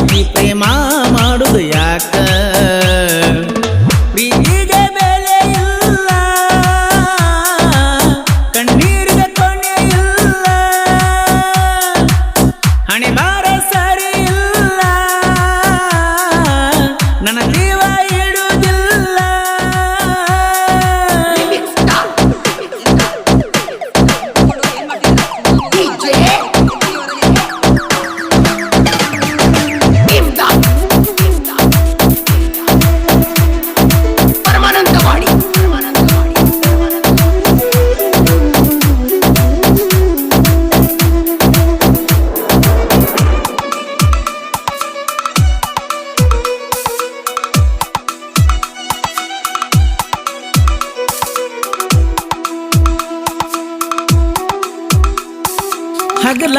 ಪ್ರೀತಿ ಪ್ರೇಮ ಮಾಡುದು ಯಾಕ ಪ್ರೀತಿಗೆ ಬೆಲೆ ಇಲ್ಲ ಕಣ್ಣೀರಿಗೆ ಕೊನೆ ಇಲ್ಲ ಹಣೆ ಬಾರ ಸರಿ ಇಲ್ಲ ನನ್ನ ಜೀವ ಇಡುವುದಿಲ್ಲ ಹಗಲ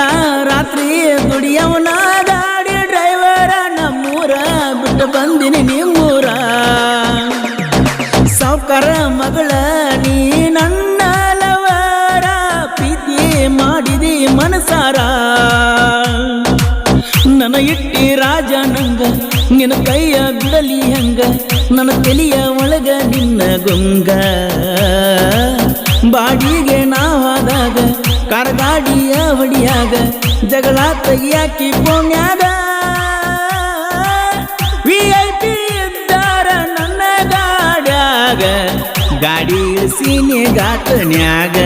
ರಾತ್ರಿ ದುಡಿಯವನ ಗಾಡಿ ಡ್ರೈವರ ನಮ್ಮೂರ ಬಿಟ್ಟು ಬಂದಿನಿ ನಿಮ್ಮೂರ ಸಾವ್ಕಾರ ಮಗಳ ನೀ ನನ್ನ ಲವರ ಪ್ರೀತಿ ಮಾಡಿದಿ ಮನಸಾರ ನನ್ನ ಇಟ್ಟಿ ರಾಜ ನಂಗ ನಿನ್ನ ಕೈಯ ಬಿಡಲಿ ಹಂಗ ನನ್ನ ತಲೆಯ ಒಳಗ ನಿನ್ನ ಗುಂಗ ಬಾಡಿಗೆ ನಾವಾದಾಗ ಕಾರ್ಗಾಡಿಯ ಹೊಡಿಯಾಗ ಜಗಳ ತೆಗಿಯಾಕಿ ಪೋಣ್ಯಾಗ VIP ಇದ್ದಾರ ನನ್ನ ಗಾಡ್ಯಾಗ ಗಾಡಿ ಇಳಿಸಿನಿ ಘಾಟನ್ಯಾಗ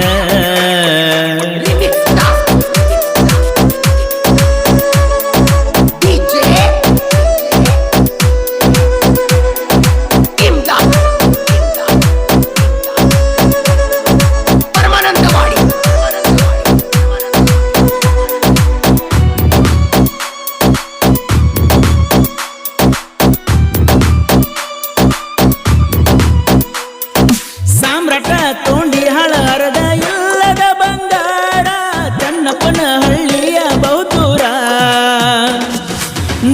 ತೋಂಡಿ ಹಳರದ ಇಲ್ಲದ ಬಂಗಾರ ಚನ್ನಪ್ಪನ ಹಳ್ಳಿಯ ಬಹುದೂರ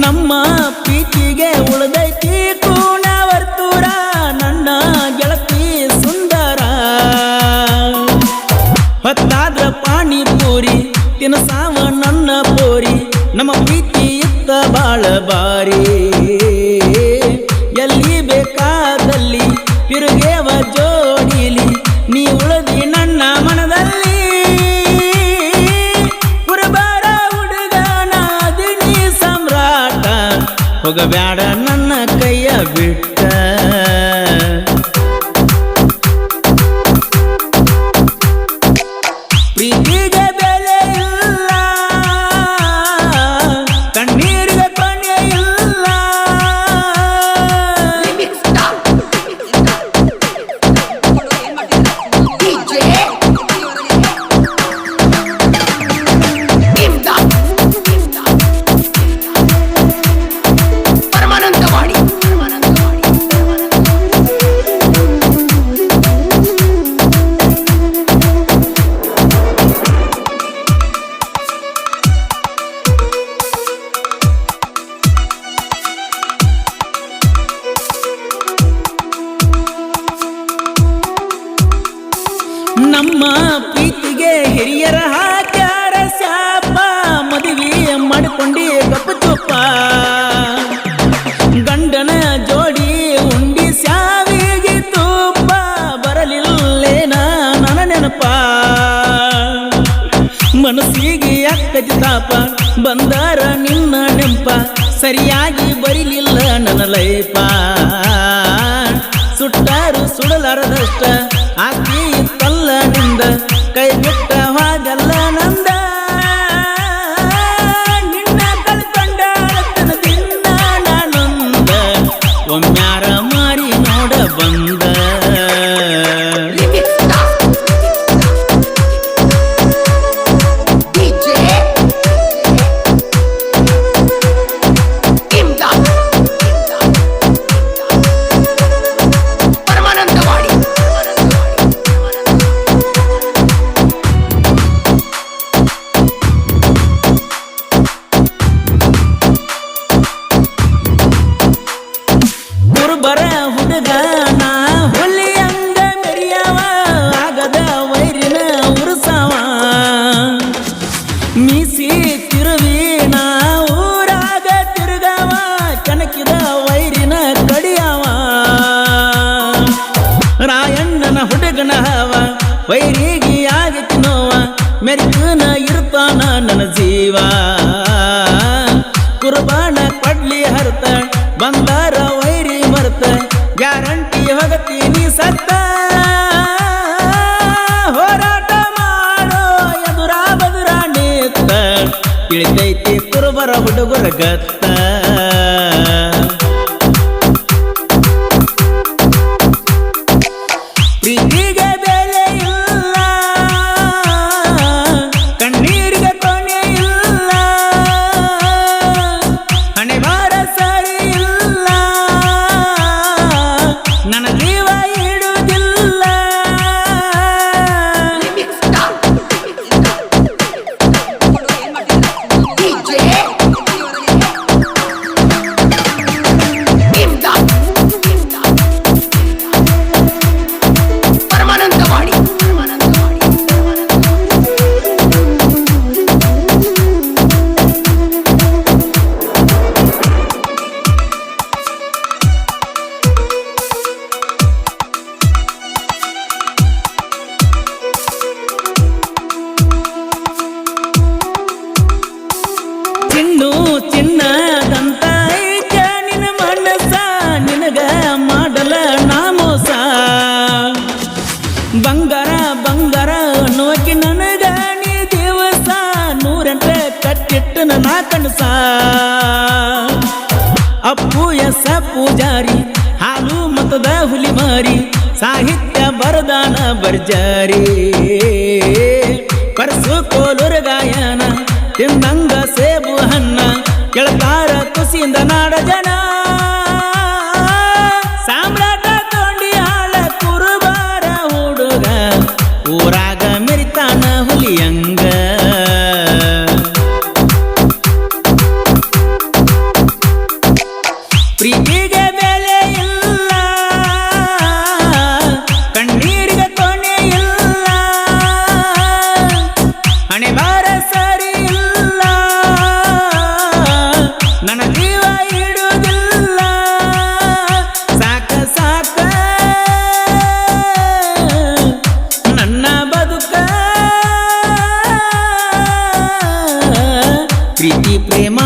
ನಮ್ಮ ಪ್ರೀತಿಗೆ ಉಳಿದೈತಿ ಕೂಣವರ್ತೂರ ನನ್ನ ಗೆಳತಿ ಸುಂದರ ಹೊತ್ತಾದ್ರ ಪಾನಿಪೂರಿ ತಿನಸಾವ ನನ್ನ ಪೋರಿ ನಮ್ಮ ಪ್ರೀತಿ ಇತ್ತ ಬಾಳ ಬಾರಿ ಎಲ್ಲಿ ಬೇಕಾದಲ್ಲಿ ತಿರುಗೇವ ಜೋಡಿಲಿ ನೀ ಉಳಿದಿ ನನ್ನ ಮನದಲ್ಲಿ ಕುರುಬಾರ ಹುಡುಗನಾದಿ ನೀ ಸಮ್ರಾಟ ಹೋಗಬ್ಯಾಡ ನನ್ನ ಕೈಯ ಬಿಟ್ಟ ಪ್ರೀತಿಗೆ ಬೆಲೆ ಇಲ್ಲ ಕಣ್ಣೀರಿಗೆ ಕೊನೆ ಇಲ್ಲ ನಮ್ಮ ಪ್ರೀತಿಗೆ ಹಿರಿಯರ ಹಾಕ್ಯಾರ ಶಾಪ ಮದುವೆ ಮಾಡಿಕೊಂಡಿ ಗಪ್ಪು ತುಪ್ಪ ಗಂಡನ ಜೋಡಿ ಉಂಡಿ ಸಾವಿಗೆ ತುಪ್ಪ ಬರಲಿಲ್ಲೇನ ನನ್ನ ನೆನಪ ಮನಸ್ಸಿಗೆ ಅಕ್ಕತಿ ತಾಪ ಬಂದಾರ ನಿನ್ನ ನೆಂಪ ಸರಿಯಾಗಿ ಬರಿಲಿಲ್ಲ ನನ್ನ ಲೈಪ ಸುಟ್ಟಾರು ಸುಡಲಾರದಷ್ಟ ಆಕಿ ಇತ್ತಲ್ಲ ನಿಂದ ಕೈ ಬಿಟ್ಟ ಹಾಗಲ್ಲ ನಂದ ನಿನ್ನ ಕಳ್ಕೊಂಡಾಳತನದಿಂದ ನಾನೊಂದ ಒಮ್ಮ್ಯಾರ ಮಾರಿ ನೋಡ ಬಂದ ಮರ್ತ ಬಂದಾರ ವೈರಿ ಮರ್ತ ಗ್ಯಾರಂಟಿ ಹೋಗತೀನಿ ಸತ್ತ ಹೋರಾಟ ಮಾಡೋ ಎದುರ ಬದುರ ನಿತ್ತ ಇಳಿತೈತಿ ಕುರುಬರ ಹುಡುಗರ ಗತ್ತ ಪ್ರೀತಿಗೆ ಬೆಲೆ ಇಲ್ಲ ಕಣ್ಣೀರಿಗೆ ಕೊನೆ ಇಲ್ಲ ಹಣೆ ಬಾರ ಸರಿ ಇಲ್ಲ ನನ್ನ ಜೀವ ಇಡುವುದಿಲ್ಲ ಚಿನ್ನದಂತ ಐತ ನಿನ್ನ ಮನಸ ನಿನಗ ಮಾಡಲ ನಾಮೋಸ ಬಂಗಾರ ಬಂಗಾರ ಅನ್ನುವಕ್ಕೆ ನನಗ ನೀ ದಿವಸ 108 ಕಟ್ಟಿಟ್ಟು ನಾ ಕನಸ ಅಪ್ಪು ಎಸ ಪೂಜಾರಿ ಹಾಲು ಮತದ ಹುಲಿ ಮಾರಿ ಸಾಹಿತ್ಯ ಬರದಾನ ಬರ್ಜಾರಿ ಪರಸು ಕೋಲೂರ ಗಾಯನ ತಿಂದಂಗ ಸೇಬು ಹಣ್ಣ ಕೆಳತಾರ ಖುಷಿಯಿಂದ ನಾಡ ಜನ ಸಾಮ್ರಾಟ ತೊಂಡಿ ಹಾಳ ಕುರುಬಾರ ಹುಡುಗ ಊರಾಗ ಮೆರಿತಾನ ಹುಲಿಯಂಗ ಪ್ರೀತಿಗೆ ಬೆಲೆ ಇಲ್ಲ ಕಣ್ಣೀರಿಗೆ ಕೊನೆ ಇಲ್ಲ ಹಣೆ ಬಾರ ಸರಿ ಇಲ್ಲ ನನ್ನ ಜೀವ ಇಡುವುದಿಲ್ಲ ಸಾಕ ಸಾಕ ನನ್ನ ಬದುಕ ಪ್ರೀತಿ ಪ್ರೇಮ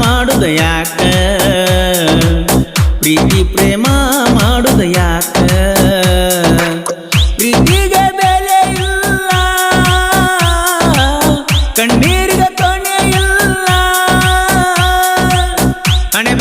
ಮಾಡುದ ಯಾಕ ಪ್ರೀತಿ ಪ್ರೇಮ ಮಾಡುದ ಯಾಕ ಪ್ರೀತಿಗೆ ಬೆಲೆ ಇಲ್ಲ ಕಣ್ಣೀರಿಗೆ ಕೊನೆ ಇಲ್ಲ ಹಣೆ